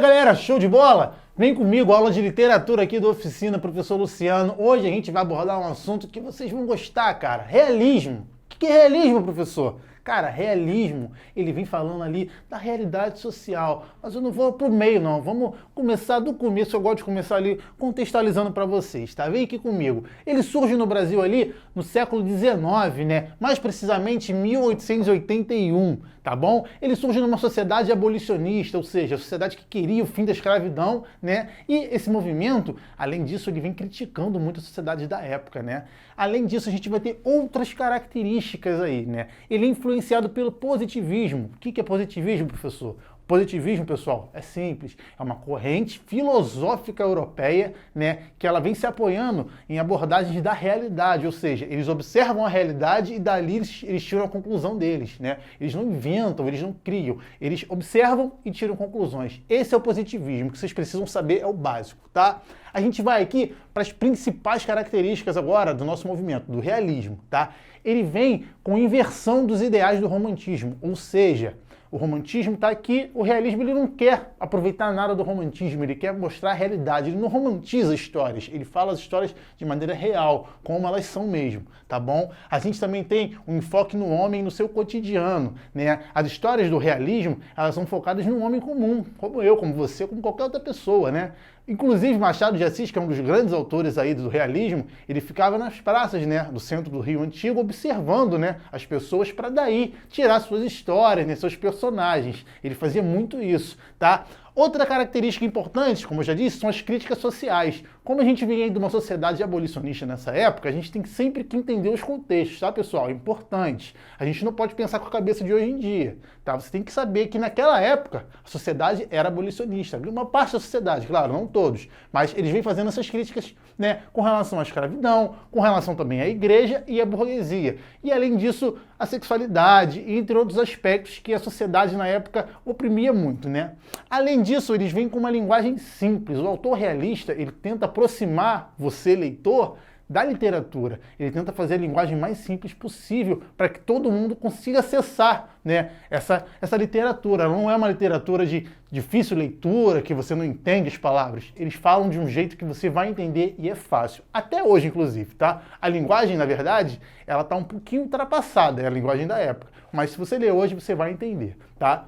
aí, galera, show de bola? Vem comigo, aula de literatura aqui da oficina, professor Luciano. Hoje a gente vai abordar um assunto que vocês vão gostar, cara. Realismo. O que é realismo, professor? Cara, realismo, ele vem falando ali da realidade social, mas eu não vou pro meio não, vamos começar do começo, eu gosto de começar ali contextualizando para vocês, tá? Vem aqui comigo. Ele surge no Brasil ali no século XIX, né? Mais precisamente em 1881, tá bom? Ele surge numa sociedade abolicionista, ou seja, a sociedade que queria o fim da escravidão, né? E esse movimento, além disso, ele vem criticando muito a sociedade da época, né? Além disso, a gente vai ter outras características aí, né? Ele é influenciado pelo positivismo. O que é positivismo, professor? Positivismo, pessoal, é simples, é uma corrente filosófica europeia, né, que ela vem se apoiando em abordagens da realidade, ou seja, eles observam a realidade e dali eles tiram a conclusão deles, né? Eles não inventam, eles não criam, eles observam e tiram conclusões. Esse é o positivismo, que vocês precisam saber, é o básico, tá? A gente vai aqui para as principais características agora do nosso movimento, do realismo, tá? Ele vem com inversão dos ideais do romantismo, ou seja, o romantismo está aqui, o realismo ele não quer aproveitar nada do romantismo, ele quer mostrar a realidade, ele não romantiza histórias, ele fala as histórias de maneira real, como elas são mesmo, tá bom? A gente também tem um enfoque no homem, no seu cotidiano, né? As histórias do realismo, elas são focadas no homem comum, como eu, como você, como qualquer outra pessoa, né? Inclusive Machado de Assis, que é um dos grandes autores aí do realismo, ele ficava nas praças, né, do centro do Rio Antigo, observando, né, as pessoas para daí tirar suas histórias, né, seus personagens. Ele fazia muito isso, tá? Outra característica importante, como eu já disse, são as críticas sociais. Como a gente vinha de uma sociedade abolicionista nessa época, a gente tem sempre que entender os contextos, tá, pessoal? É importante. A gente não pode pensar com a cabeça de hoje em dia, tá? Você tem que saber que naquela época a sociedade era abolicionista. Uma parte da sociedade, claro, não todos, mas eles vêm fazendo essas críticas, né, com relação à escravidão, com relação também à igreja e à burguesia. E além disso, a sexualidade, entre outros aspectos que a sociedade na época oprimia muito, né? Além disso, eles vêm com uma linguagem simples. O autor realista, ele tenta aproximar você, leitor, da literatura. Ele tenta fazer a linguagem mais simples possível para que todo mundo consiga acessar, né, essa literatura. Ela não é uma literatura de difícil leitura, que você não entende as palavras. Eles falam de um jeito que você vai entender e é fácil. Até hoje, inclusive, tá? A linguagem, na verdade, ela tá um pouquinho ultrapassada, é a linguagem da época. Mas se você ler hoje, você vai entender, tá?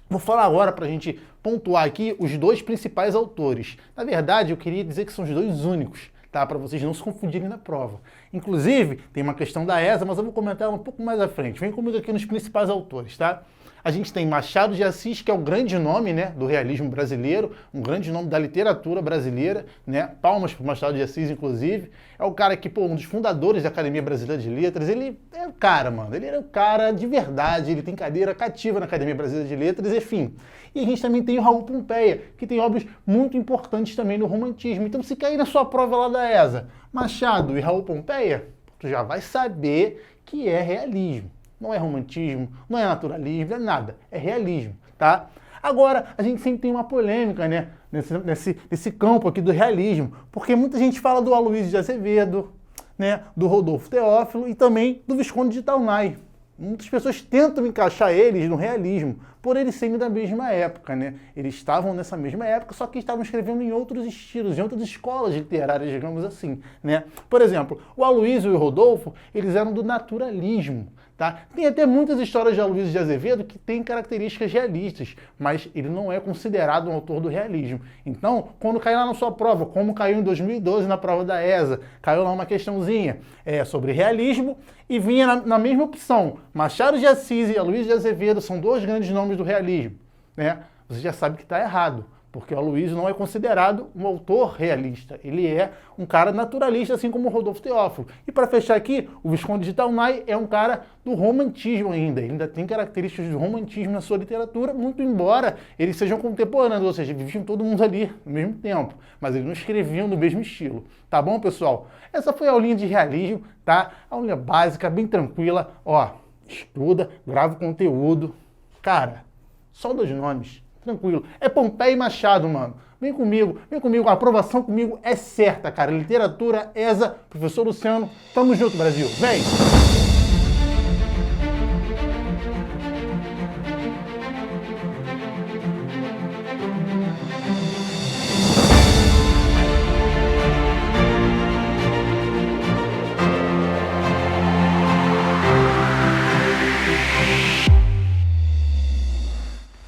Vou falar agora para a gente pontuar aqui os dois principais autores. Na verdade, eu queria dizer que são os dois únicos, tá? Para vocês não se confundirem na prova. Inclusive, tem uma questão da ESA, mas eu vou comentar ela um pouco mais à frente. Vem comigo aqui nos principais autores, tá? A gente tem Machado de Assis, que é o grande nome, né, do realismo brasileiro, um grande nome da literatura brasileira, né? Palmas para Machado de Assis, inclusive. É o cara que, pô, um dos fundadores da Academia Brasileira de Letras. Ele é o cara, mano. Ele era o cara de verdade. Ele tem cadeira cativa na Academia Brasileira de Letras, enfim. E a gente também tem o Raul Pompeia, que tem obras muito importantes também no romantismo. Então, se cair na sua prova lá da ESA, Machado e Raul Pompeia, tu já vai saber que é realismo. Não é romantismo, não é naturalismo, não é nada. É realismo, tá? Agora, a gente sempre tem uma polêmica, né? Nesse campo aqui do realismo. Porque muita gente fala do Aloysio de Azevedo, né? Do Rodolfo Teófilo e também do Visconde de Taunay. Muitas pessoas tentam encaixar eles no realismo, por eles serem da mesma época, né? Eles estavam nessa mesma época, só que estavam escrevendo em outros estilos, em outras escolas literárias, digamos assim, né? Por exemplo, o Aloysio e o Rodolfo, eles eram do naturalismo, tá? Tem até muitas histórias de Aloysio de Azevedo que têm características realistas, mas ele não é considerado um autor do realismo. Então, quando cair lá na sua prova, como caiu em 2012 na prova da ESA, caiu lá uma questãozinha sobre realismo e vinha na mesma opção. Machado de Assis e Aloysio de Azevedo são dois grandes nomes do realismo, né? Você já sabe que está errado, porque o Aloysio não é considerado um autor realista, ele é um cara naturalista, assim como o Rodolfo Teófilo. E para fechar aqui, o Visconde de Taunay é um cara do romantismo ainda, ele ainda tem características de romantismo na sua literatura, muito embora eles sejam contemporâneos, ou seja, viviam todo mundo ali no mesmo tempo, mas eles não escreviam no mesmo estilo. Tá bom, pessoal? Essa foi a aulinha de realismo, tá? A aulinha básica, bem tranquila, ó, estuda, grava o conteúdo. Cara, só dois nomes, tranquilo. É Pompeia e Machado, mano. Vem comigo, a aprovação comigo é certa, cara. Literatura, ESA, professor Luciano. Tamo junto, Brasil. Vem!